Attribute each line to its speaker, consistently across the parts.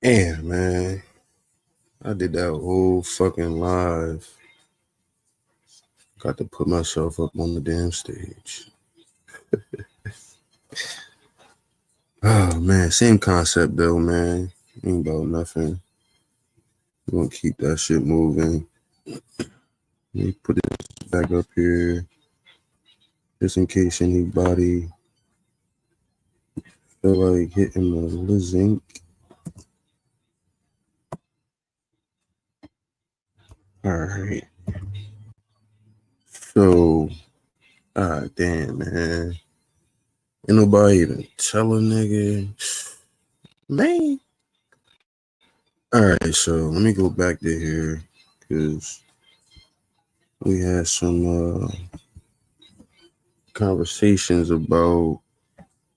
Speaker 1: Damn, man. I did that whole fucking live. Got to put myself up on the damn stage. Oh, man. Same concept, though, man. Ain't about nothing. We're going to keep that shit moving. Let me put this back up here. Just in case anybody feel like hitting the zinc. All right. So, damn, man. Ain't nobody even tell a nigga. Man. All right, so let me go back to here because we had some conversations about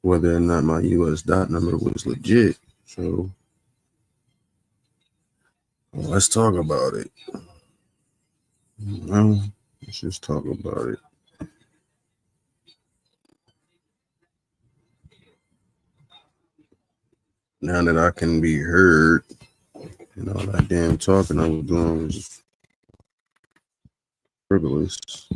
Speaker 1: whether or not my US dot number was legit. So let's talk about it. Let's just talk about it. Now that I can be heard, and all that damn talking I was doing was frivolous.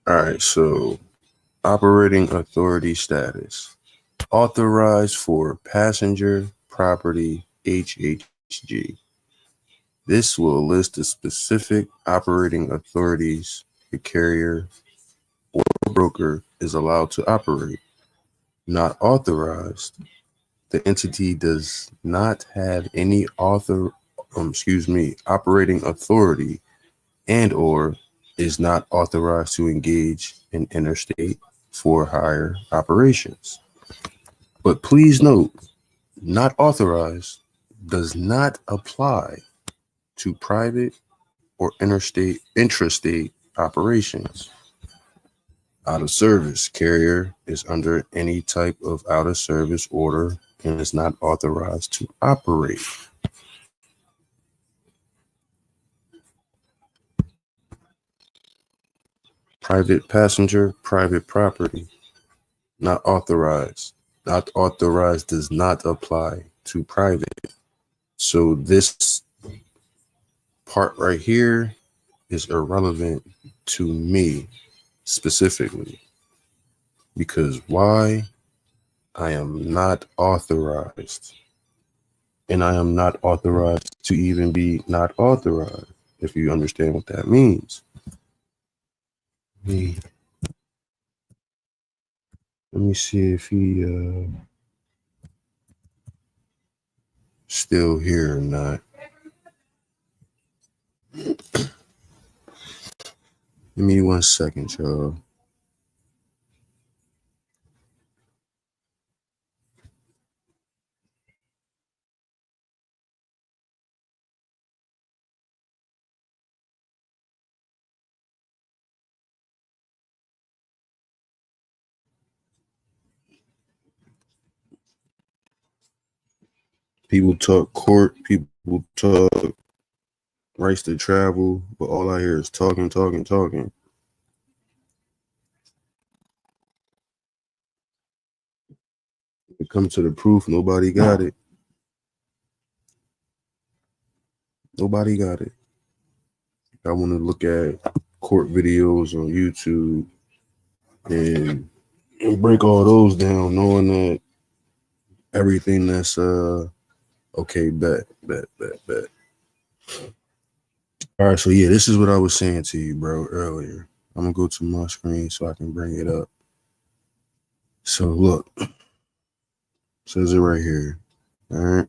Speaker 1: All right, so operating authority status. Authorized for passenger property HHG. This will list the specific operating authorities the carrier or broker is allowed to operate. Not authorized. The entity does not have any operating authority and or is not authorized to engage in interstate for hire operations. But please note, not authorized does not apply to private or intrastate operations. Out of service carrier is under any type of out of service order and is not authorized to operate. Private passenger, private property, not authorized. Not authorized does not apply to private. So this part right here is irrelevant to me specifically. Because why? I am not authorized. And I am not authorized to even be not authorized, if you understand what that means. Let me see if he still here or not. Give me 1 second, y'all. People talk court, people talk rights to travel, but all I hear is talking. When it comes to the proof, nobody got it. Nobody got it. I want to look at court videos on YouTube and break all those down, knowing that everything that's okay, bet. All right, so yeah, this is what I was saying to you, bro, earlier. I'm gonna go to my screen so I can bring it up. So look, says it right here. All right.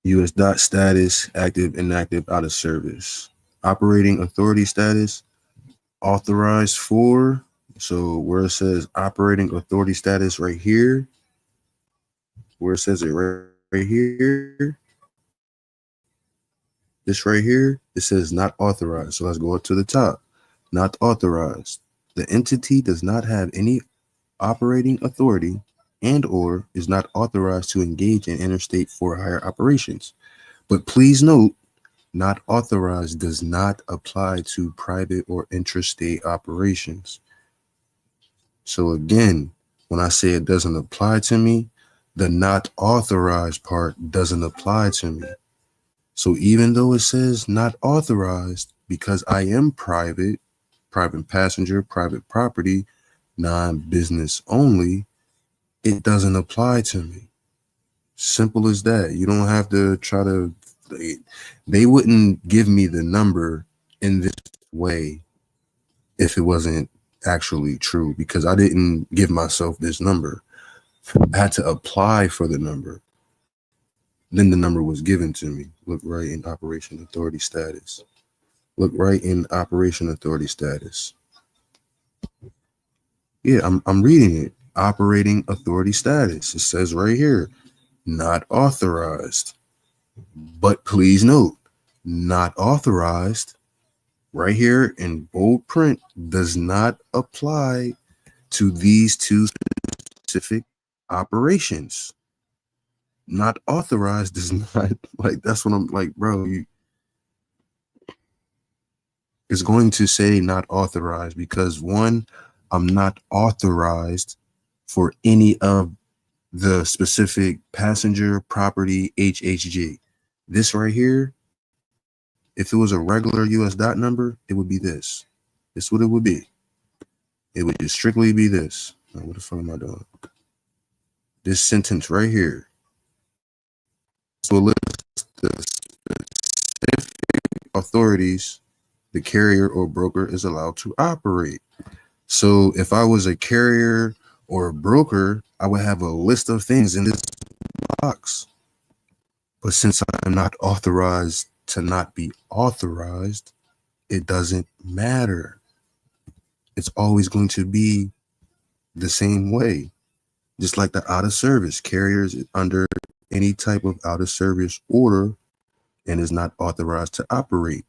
Speaker 1: US dot status, active, inactive, out of service. Operating authority status, authorized for. So where it says operating authority status right here, where it says it right here, this right here, it says not authorized. So let's go up to the top. Not authorized. The entity does not have any operating authority and/or is not authorized to engage in interstate for-hire operations. But please note, not authorized does not apply to private or intrastate operations. So again, when I say it doesn't apply to me, the not authorized part doesn't apply to me. So even though it says not authorized, because I am private passenger, private property, non-business only, it doesn't apply to me. Simple as that. You don't have to try to, they wouldn't give me the number in this way if it wasn't actually true, because I didn't give myself this number. I had to apply for the number. Then the number was given to me. Look right in operation authority status. Look right in operation authority status. Yeah, I'm reading it. Operating authority status. It says right here, not authorized. But please note, not authorized right here in bold print does not apply to these two specific operations. Not authorized does not, like, that's what I'm like, bro, it's going to say not authorized because one, I'm not authorized for any of the specific passenger property HHG. This right here, if it was a regular US dot number, it would be this. This is what it would be. It would just strictly be this. Oh, what the fuck am I doing? This sentence right here. So list the specific authorities the carrier or broker is allowed to operate. So if I was a carrier or a broker, I would have a list of things in this box. But since I'm not authorized to not be authorized, it doesn't matter. It's always going to be the same way. Just like the out of service, carriers under any type of out of service order and is not authorized to operate.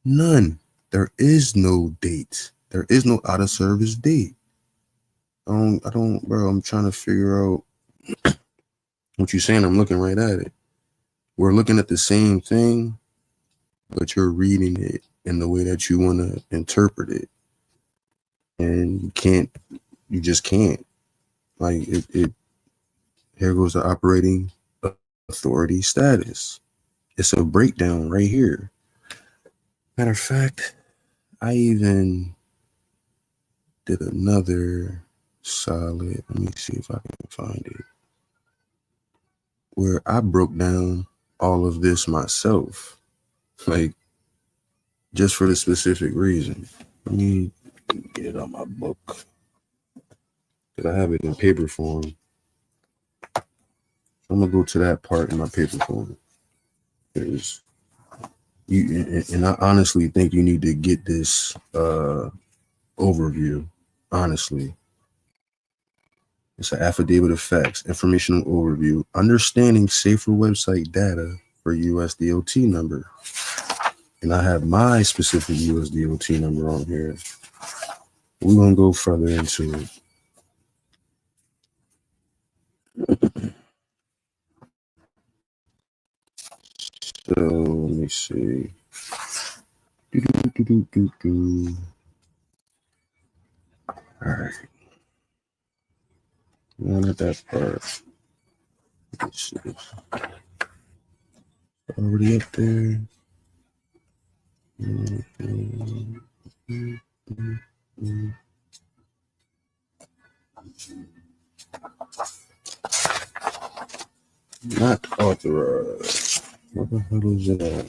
Speaker 1: None. There is no date. There is no out of service date. I don't, bro. I'm trying to figure out what you're saying. I'm looking right at it. We're looking at the same thing, but you're reading it in the way that you want to interpret it. And you just can't. Like it here goes the operating authority status. It's a breakdown right here. Matter of fact, I even did another solid. Let me see if I can find it. Where I broke down all of this myself. Like, just for the specific reason. Let me get it on my book. Because I have it in paper form. I'm going to go to that part in my paper form. Because and I honestly think you need to get this overview. Honestly. It's an affidavit of facts, informational overview, understanding safer website data for USDOT number. And I have my specific USDOT number on here. We're going to go further into it. So let me see. All right. Not at that part. Let's see. Already up there. Not authorized. What the hell is that?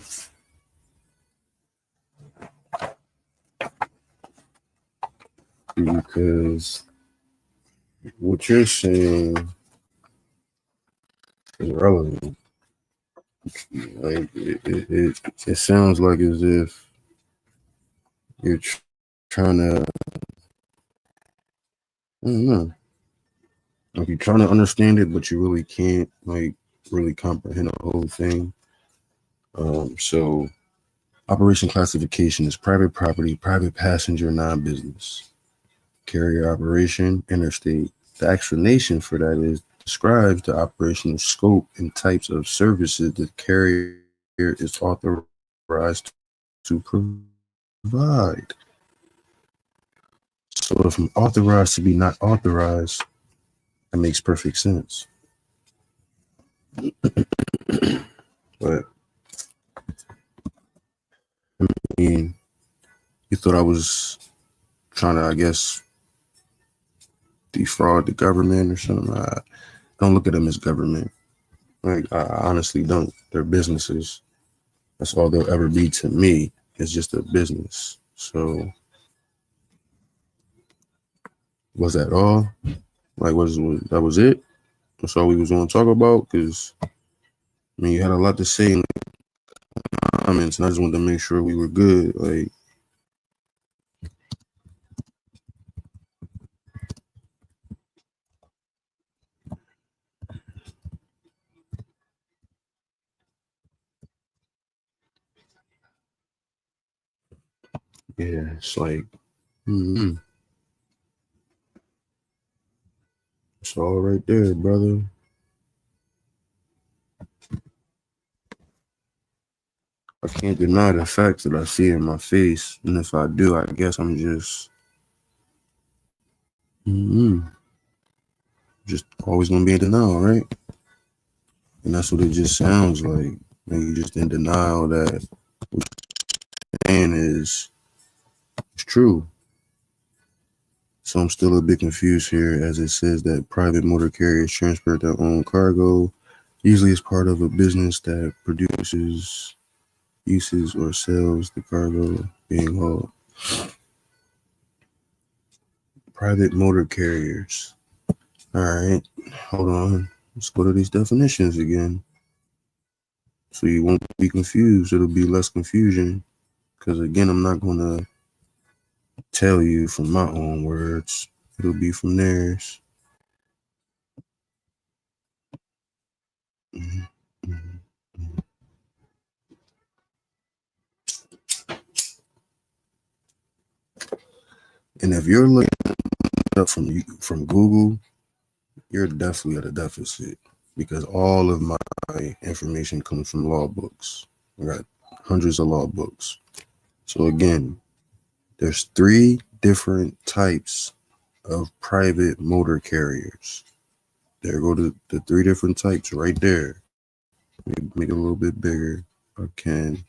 Speaker 1: Because what you're saying is relevant. Like it sounds like as if you're trying to, I don't know, like you're trying to understand it, but you really can't like really comprehend the whole thing. So operation classification is private property, private passenger, non-business, carrier operation, interstate, The explanation for that is describes the operational scope and types of services the carrier is authorized to provide. So if I'm authorized to be not authorized, that makes perfect sense. But I mean, you thought I was trying to, I guess, defraud the government or something. I don't look at them as government. Like, I honestly don't. They're businesses. That's all they'll ever be to me. It's just a business. So was that all? Like, that was it? That's all we was going to talk about? Because I mean, you had a lot to say in the comments, and I just wanted to make sure we were good. Like, yeah, it's like, it's all right there, brother. I can't deny the facts that I see in my face, and if I do, I guess I'm just always gonna be in denial, right? And that's what it just sounds like. And you just in denial that what you're saying is true. So I'm still a bit confused here, as it says that private motor carriers transport their own cargo, usually as part of a business that produces, uses, or sells the cargo being hauled. Private motor carriers. All right, hold on. Let's go to these definitions again. So you won't be confused. It'll be less confusion. Because again, I'm not going to tell you from my own words. It'll be from theirs. And if you're looking up from Google, you're definitely at a deficit because all of my information comes from law books. I got hundreds of law books. So again, there's 3 different types of private motor carriers. There go the 3 different types right there. Make it a little bit bigger. I can't.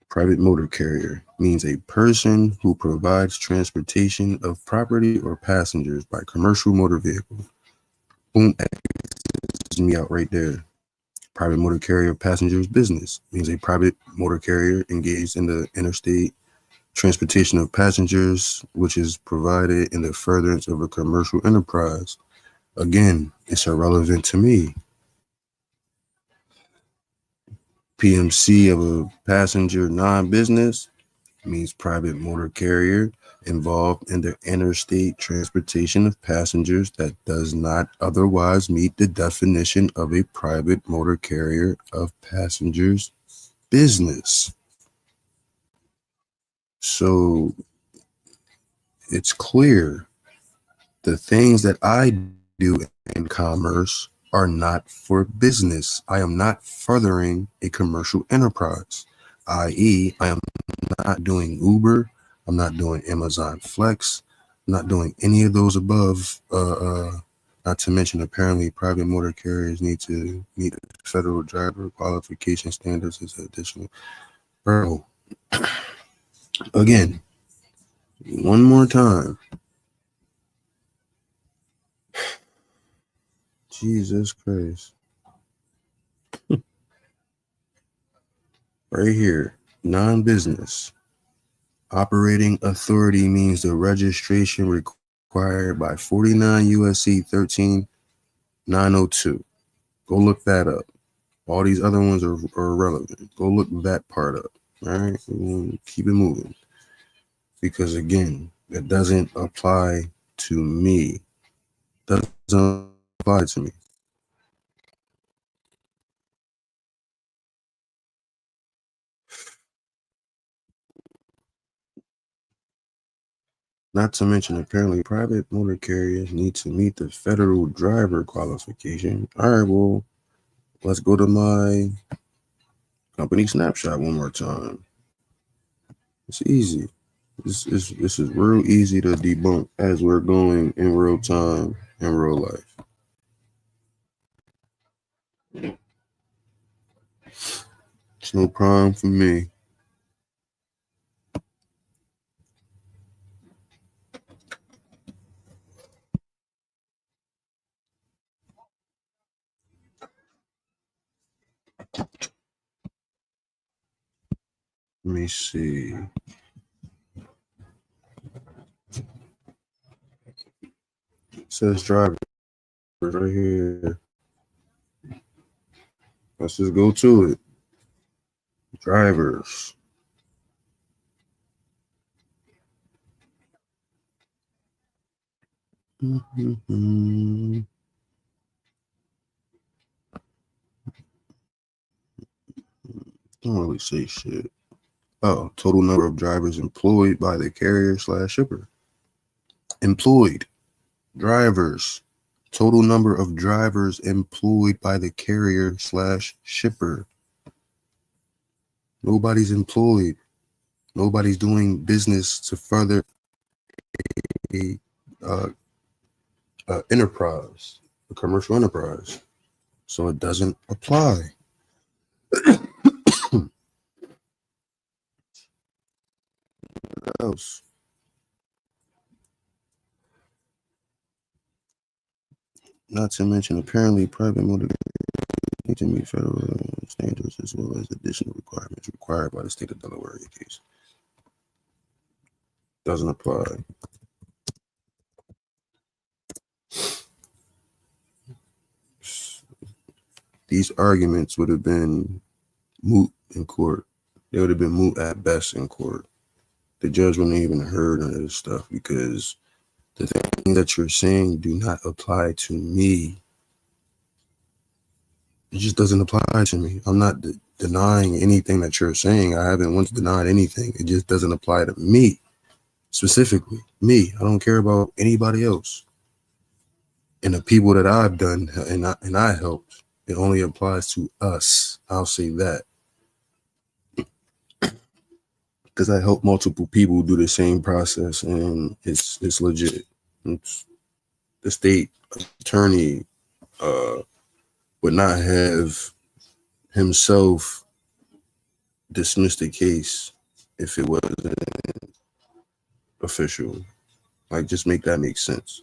Speaker 1: Private motor carrier means a person who provides transportation of property or passengers by commercial motor vehicle. Boom, that's me out right there. Private motor carrier passengers business means a private motor carrier engaged in the interstate transportation of passengers, which is provided in the furtherance of a commercial enterprise. Again, it's irrelevant to me. PMC of a passenger non-business means private motor carrier involved in the interstate transportation of passengers that does not otherwise meet the definition of a private motor carrier of passengers business. So it's clear the things that I do in commerce are not for business. I am not furthering a commercial enterprise, i.e., I am not doing Uber. I'm not doing Amazon Flex. I'm not doing any of those above. Not to mention, apparently, private motor carriers need to meet federal driver qualification standards as additional. Bro, again, one more time. Jesus Christ. Right here, non-business. Operating authority means the registration required by 49 USC 13902. Go look that up. All these other ones are irrelevant. Go look that part up. All right, keep it moving. Because again, it doesn't apply to me. Doesn't apply to me. Not to mention, apparently, private motor carriers need to meet the federal driver qualification. All right, well, let's go to my company snapshot one more time. It's easy. This is real easy to debunk as we're going in real time in real life. It's no problem for me. Let me see. It says drivers right here. Let's just go to it. Drivers. Mm-hmm. Don't really say shit. Oh, total number of drivers employed by the carrier slash shipper. Employed drivers. Total number of drivers employed by the carrier slash shipper. Nobody's employed. Nobody's doing business to further a enterprise, a commercial enterprise. So it doesn't apply. What else? Not to mention, apparently, private motor need to meet federal standards as well as additional requirements required by the state of Delaware in your case. Doesn't apply. These arguments would have been moot in court. They would have been moot at best in court. The judge wouldn't even heard none of this stuff because the things that you're saying do not apply to me. It just doesn't apply to me. I'm not denying anything that you're saying. I haven't once denied anything. It just doesn't apply to me, specifically me. I don't care about anybody else. And the people that I've done and I helped, it only applies to us. I'll say that. Because I help multiple people do the same process, and it's legit. It's, the state attorney would not have himself dismissed the case if it wasn't official. Like, just make that make sense.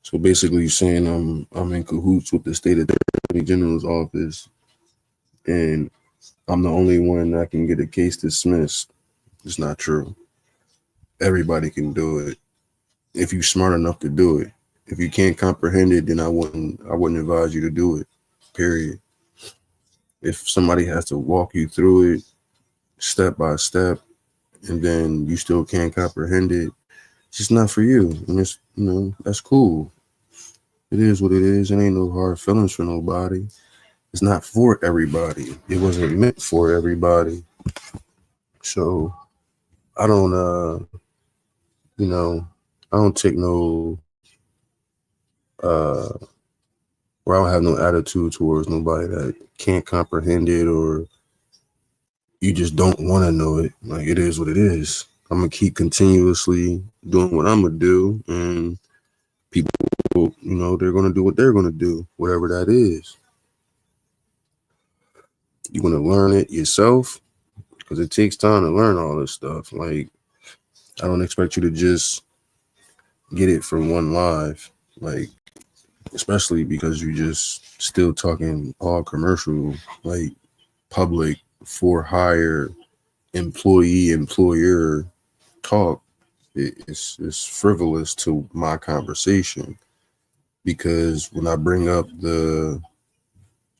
Speaker 1: So basically, you're saying I'm in cahoots with the state attorney general's office, and I'm the only one that can get a case dismissed. It's not true. Everybody can do it if you're smart enough to do it. If you can't comprehend it, then I wouldn't advise you to do it. Period. If somebody has to walk you through it step by step, and then you still can't comprehend it, it's just not for you. And it's, that's cool. It is what it is. It ain't no hard feelings for nobody. It's not for everybody. It wasn't meant for everybody. So I don't I don't take no or I don't have no attitude towards nobody that can't comprehend it, or you just don't want to know it. Like, it is what it is. I'm gonna keep continuously doing what I'm gonna do, and people, they're gonna do what they're gonna do, whatever that is. You're gonna learn it yourself, because it takes time to learn all this stuff. Like, I don't expect you to just get it from one live, like, especially because you just still talking all commercial, like public for hire, employee employer talk. It's frivolous to my conversation, because when I bring up the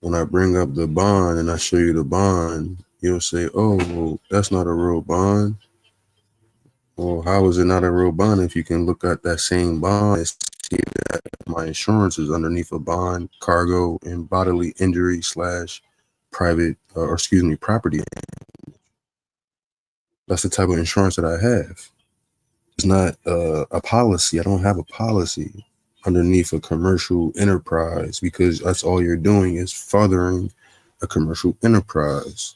Speaker 1: bond and I show you the bond, you'll say, oh, well, that's not a real bond. Well, how is it not a real bond if you can look at that same bond and see that my insurance is underneath a bond, cargo, and bodily injury / private, property. That's the type of insurance that I have. It's not a policy. I don't have a policy underneath a commercial enterprise because that's all you're doing is furthering a commercial enterprise.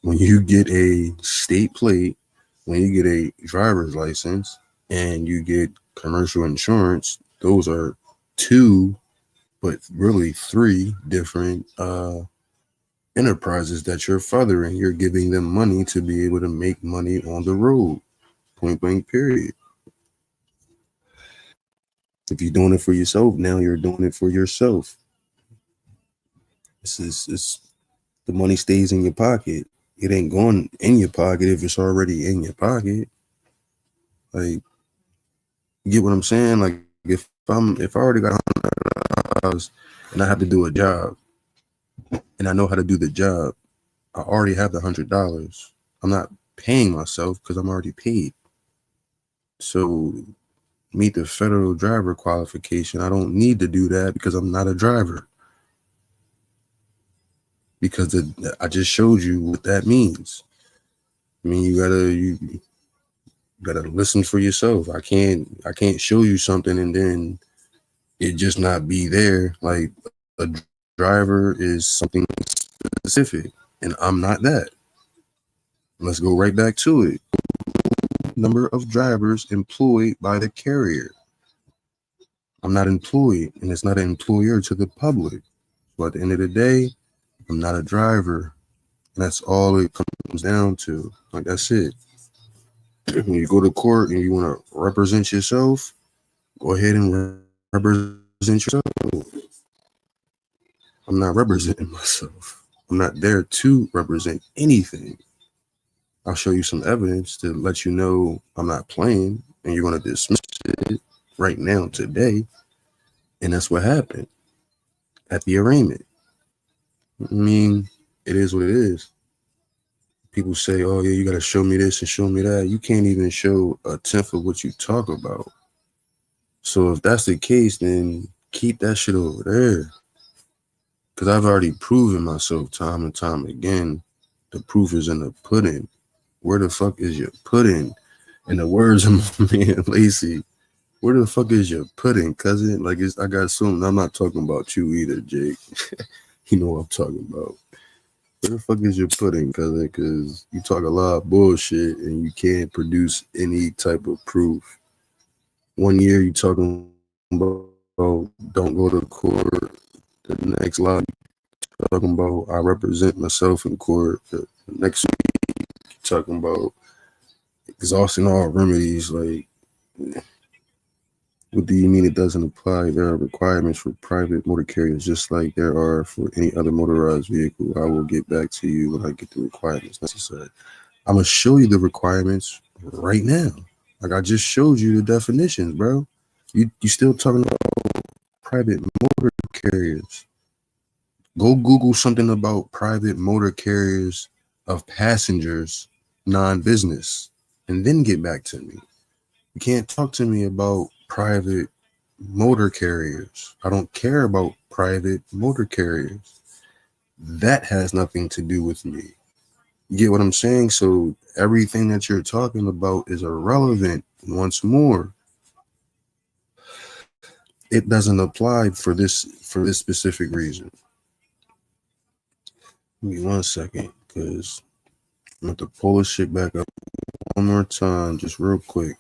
Speaker 1: When you get a state plate, when you get a driver's license, and you get commercial insurance, those are two, but really three different enterprises that you're furthering. You're giving them money to be able to make money on the road. Point blank, period. If you're doing it for yourself, now you're doing it for yourself. It's the money stays in your pocket. It ain't going in your pocket if it's already in your pocket. Like, you get what I'm saying? Like, if I already got $100 and I have to do a job and I know how to do the job, I already have the $100. I'm not paying myself because I'm already paid. So meet the federal driver qualification. I don't need to do that because I'm not a driver. Because I just showed you what that means. I mean, you gotta listen for yourself. I can't show you something and then it just not be there. Like, a driver is something specific, and I'm not that. Let's go right back to it. Number of drivers employed by the carrier. I'm not employed, and it's not an employer to the public. So at the end of the day, I'm not a driver. And that's all it comes down to. Like, that's it. When you go to court and you want to represent yourself, go ahead and represent yourself. I'm not representing myself. I'm not there to represent anything. I'll show you some evidence to let you know I'm not playing, and you're going to dismiss it right now, today. And that's what happened at the arraignment. I mean, it is what it is. People say, oh, yeah, you got to show me this and show me that. You can't even show a tenth of what you talk about. So if that's the case, then keep that shit over there. Because I've already proven myself time and time again. The proof is in the pudding. Where the fuck is your pudding? In the words of my man Lacey, where the fuck is your pudding, cousin? Like, I got something. I'm not talking about you either, Jake. You know what I'm talking about. Where the fuck is your pudding, cousin? Because you talk a lot of bullshit and you can't produce any type of proof. 1 year you talking about don't go to court. The next line talking about I represent myself in court. The next week talking about exhausting all remedies. Like, what do you mean it doesn't apply? There are requirements for private motor carriers, just like there are for any other motorized vehicle. I will get back to you when I get the requirements necessary. I'm going to show you the requirements right now. Like, I just showed you the definitions, bro. You still talking about private motor carriers. Go Google something about private motor carriers of passengers, non-business, and then get back to me. You can't talk to me about private motor carriers. I don't care about private motor carriers. That has nothing to do with me. You get what I'm saying? So everything that you're talking about is irrelevant. Once more, it doesn't apply for this specific reason. Give me 1 second, because I'm going to pull this shit back up one more time, just real quick.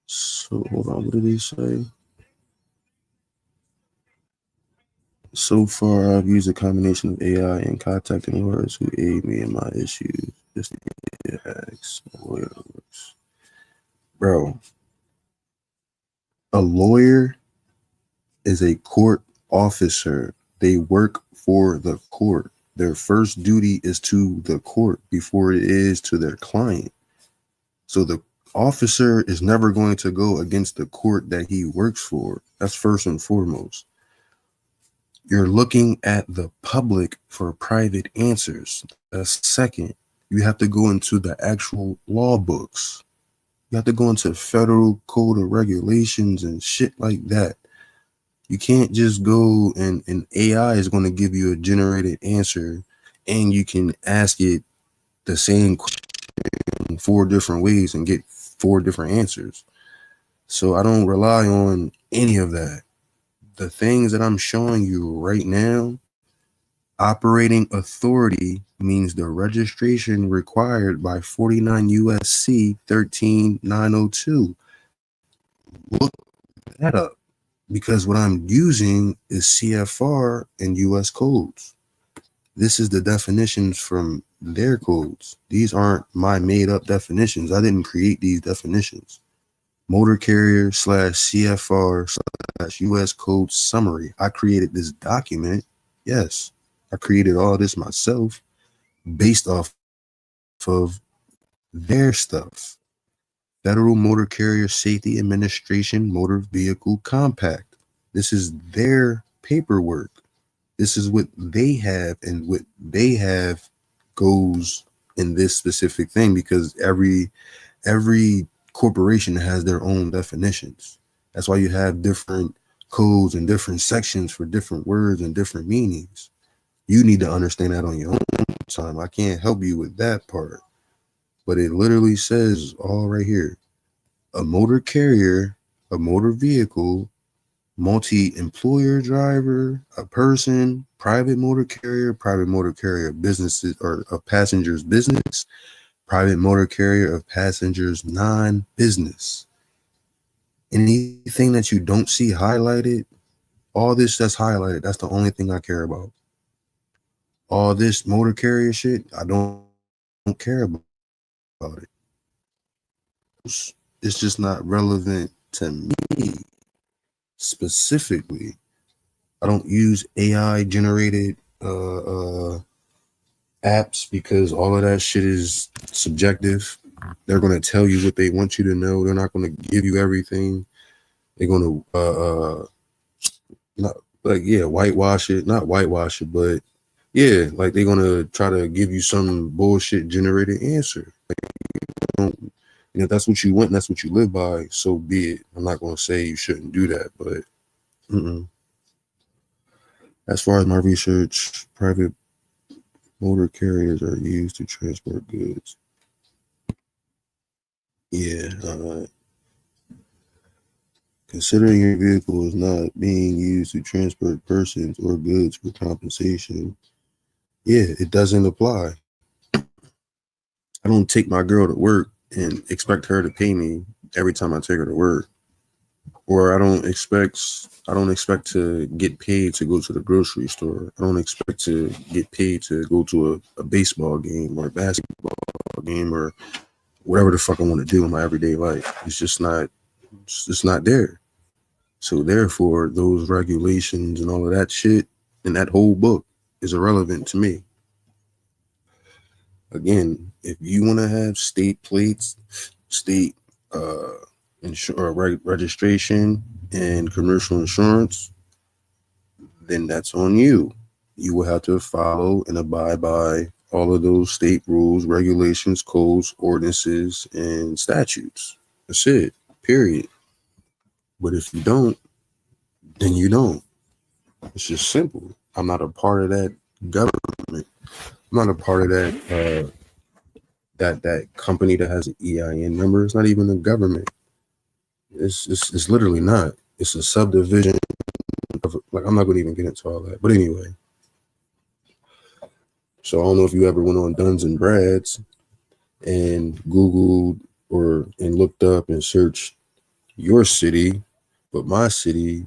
Speaker 1: So hold on, what did he say? So far, I've used a combination of AI and contacting lawyers who aid me in my issues. Just to get hacks. Bro, a lawyer is a court officer. They work for the court. Their first duty is to the court before it is to their client. So the officer is never going to go against the court that he works for. That's first and foremost. You're looking at the public for private answers. That's second. You have to go into the actual law books. You have to go into federal code of regulations and shit like that. You can't just go and AI is going to give you a generated answer, and you can ask it the same question 4 different ways and get 4 different answers. So I don't rely on any of that. The things that I'm showing you right now, operating authority means the registration required by 49 USC 13902. Look that up, because what I'm using is CFR and US codes. This is the definitions from their codes. These aren't my made up definitions. I didn't create these definitions. Motor carrier / CFR / US code summary. I created this document. Yes, I created all this myself based off of their stuff. Federal Motor Carrier Safety Administration Motor Vehicle Compact. This is their paperwork. This is what they have, and what they have goes in this specific thing, because every corporation has their own definitions. That's why you have different codes and different sections for different words and different meanings. You need to understand that on your own time. I can't help you with that part. But it literally says all right here: a motor carrier, a motor vehicle, multi-employer driver, a person, private motor carrier businesses or a passenger's business, private motor carrier of passengers non-business. Anything that you don't see highlighted, all this that's highlighted, that's the only thing I care about. All this motor carrier shit, I don't care about it. It's just not relevant to me specifically. I don't use AI generated apps, because all of that shit is subjective. They're going to tell you what they want you to know. They're not going to give you everything. They're going to not like, yeah, whitewash it, not whitewash it, but yeah, like they're going to try to give you some bullshit generated answer. Like, if that's what you want and that's what you live by, so be it. I'm not going to say you shouldn't do that, but as far as my research, private motor carriers are used to transport goods. Yeah, considering your vehicle is not being used to transport persons or goods for compensation, yeah, it doesn't apply. I don't take my girl to work and expect her to pay me every time I take her to work. Or I don't expect to get paid to go to the grocery store. I don't expect to get paid to go to a baseball game or a basketball game or whatever the fuck I want to do in my everyday life. It's not there. So therefore, those regulations and all of that shit and that whole book is irrelevant to me. Again, if you want to have state plates, state registration and commercial insurance, then that's on you. You will have to follow and abide by all of those state rules, regulations, codes, ordinances, and statutes. That's it, period. But if you don't, then you don't. It's just simple. I'm not a part of that government. I'm not a part of that that company that has an EIN number. It's not even the government. It's literally not. It's a subdivision of, like, I'm not going to even get into all that. But anyway, so I don't know if you ever went on Duns and Brad's and Googled and looked up and searched your city, but my city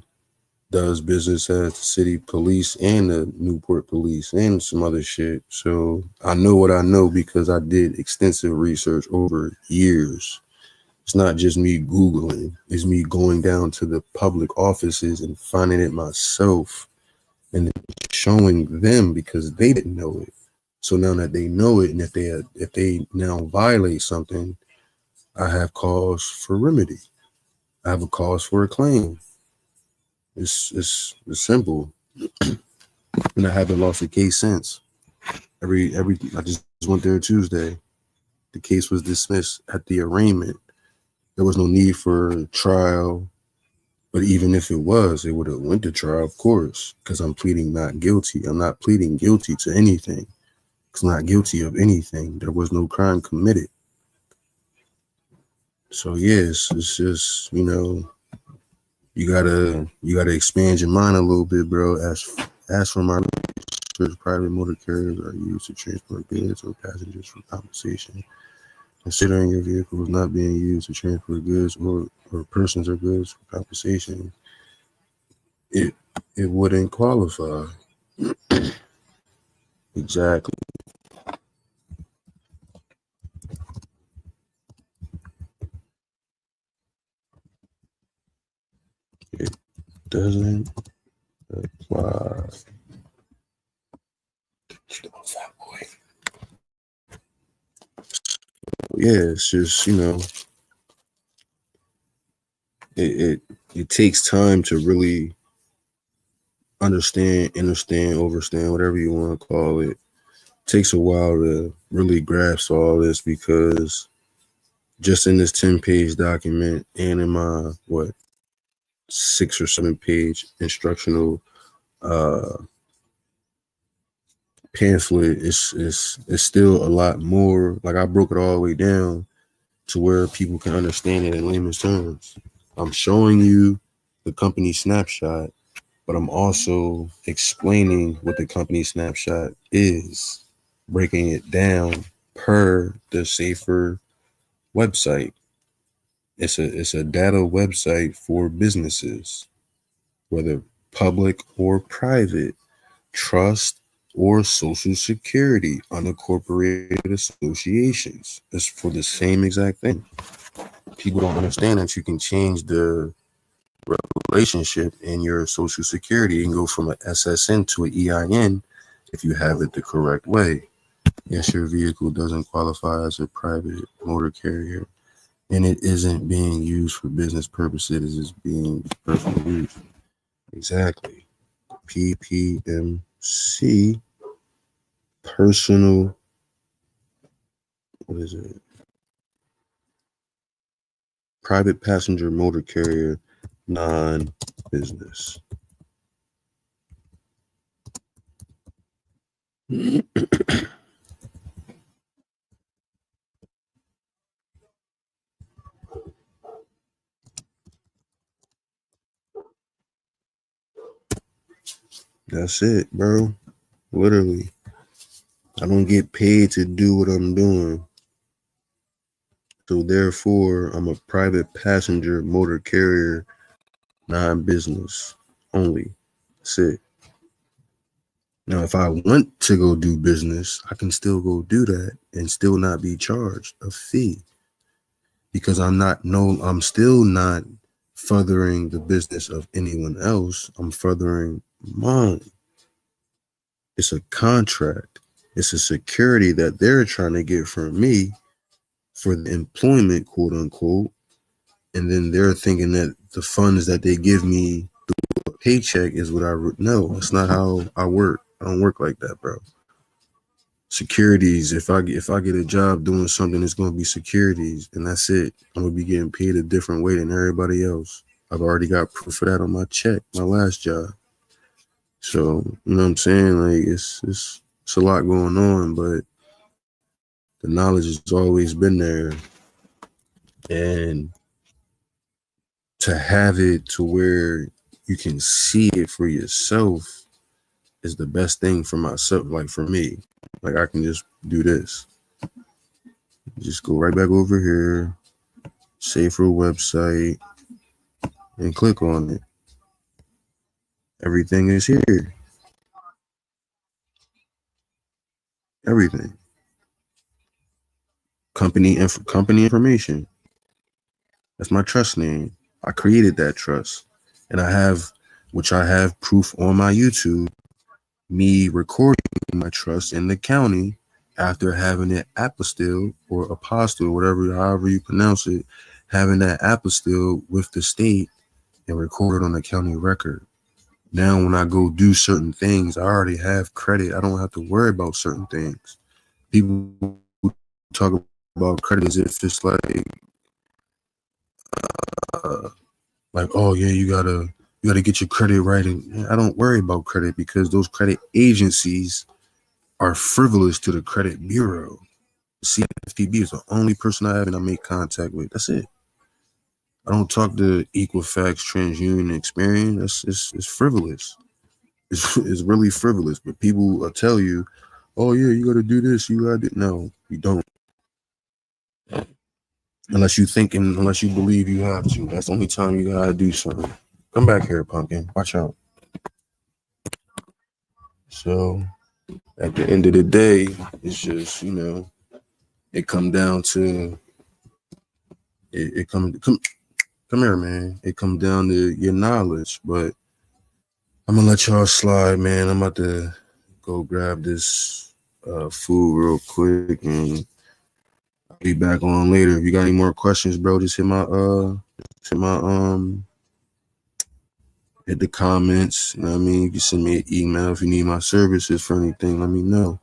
Speaker 1: does business as the city police and the Newport police and some other shit. So I know what I know because I did extensive research over years. It's not just me Googling. It's me going down to the public offices and finding it myself and showing them, because they didn't know it. So now that they know it, and if they now violate something, I have cause for remedy. I have a cause for a claim. It's simple, and I haven't lost a case since. I just went there Tuesday. The case was dismissed at the arraignment. There was no need for trial. But even if it was, it would have went to trial, of course, because I'm pleading not guilty. I'm not pleading guilty to anything. It's not guilty of anything. There was no crime committed. So yes, it's just, you gotta expand your mind a little bit, bro. Ask for my research. Private motor carriers are used to transport goods or passengers for compensation. Considering your vehicle is not being used to transport goods or persons or goods for compensation, it wouldn't qualify. Exactly. It doesn't apply. Fat boy. Yeah, it's just, it takes time to really understand, overstand, whatever you want to call it. It takes a while to really grasp all this, because just in this 10-page document and in my 6 or 7-page instructional pamphlet, it's still a lot more. Like, I broke it all the way down to where people can understand it in layman's terms. I'm showing you the company snapshot, but I'm also explaining what the company snapshot is, breaking it down per the Safer website. It's a data website for businesses, whether public or private, trust or social security, unincorporated associations. It's for the same exact thing. People don't understand that you can change the relationship in your social security and go from an SSN to an EIN if you have it the correct way. Yes, your vehicle doesn't qualify as a private motor carrier, and it isn't being used for business purposes. It's being personal use. Exactly. PPMC, personal, what is it? Private passenger motor carrier, non-business. That's it, bro. Literally. I don't get paid to do what I'm doing. So therefore, I'm a private passenger motor carrier, non-business only. That's it. Now, if I want to go do business, I can still go do that and still not be charged a fee, because I'm still not furthering the business of anyone else. I'm furthering mine. It's a contract. It's a security that they're trying to get from me for the employment, quote unquote. And then they're thinking that the funds that they give me, the paycheck, is what no, that's not how I work. I don't work like that, bro. Securities, if I get a job doing something, it's going to be securities, and that's it. I'm going to be getting paid a different way than everybody else. I've already got proof of that on my check, my last job. So, you know what I'm saying? Like, it's a lot going on, but the knowledge has always been there. And to have it to where you can see it for yourself is the best thing for myself. Like, for me, like, I can just do this. Just go right back over here, Safer website, and click on it. Everything is here. Everything. Company information. That's my trust name. I created that trust, and I have proof on my YouTube, me recording my trust in the county after having it apostille or apostille, however you pronounce it, having that apostille with the state and recorded on the county record. Now, when I go do certain things, I already have credit. I don't have to worry about certain things. People talk about credit as if it's like like, oh yeah, you gotta get your credit right. And I don't worry about credit because those credit agencies are frivolous to the credit bureau. CFPB is the only person I have and I make contact with. That's it. I don't talk to Equifax, TransUnion, Experian. It's frivolous. It's really frivolous. But people will tell you, oh yeah, you got to do this. You got to. No, you don't. Unless you think and unless you believe you have to. That's the only time you gotta do something. Come back here, pumpkin. Watch out. So at the end of the day, it's just, it come down to it come here, man. It come down to your knowledge. But I'm gonna let y'all slide, man. I'm about to go grab this food real quick and I'll be back on later. If you got any more questions, bro, just hit my hit the comments. You know what I mean? You can send me an email if you need my services for anything. Let me know.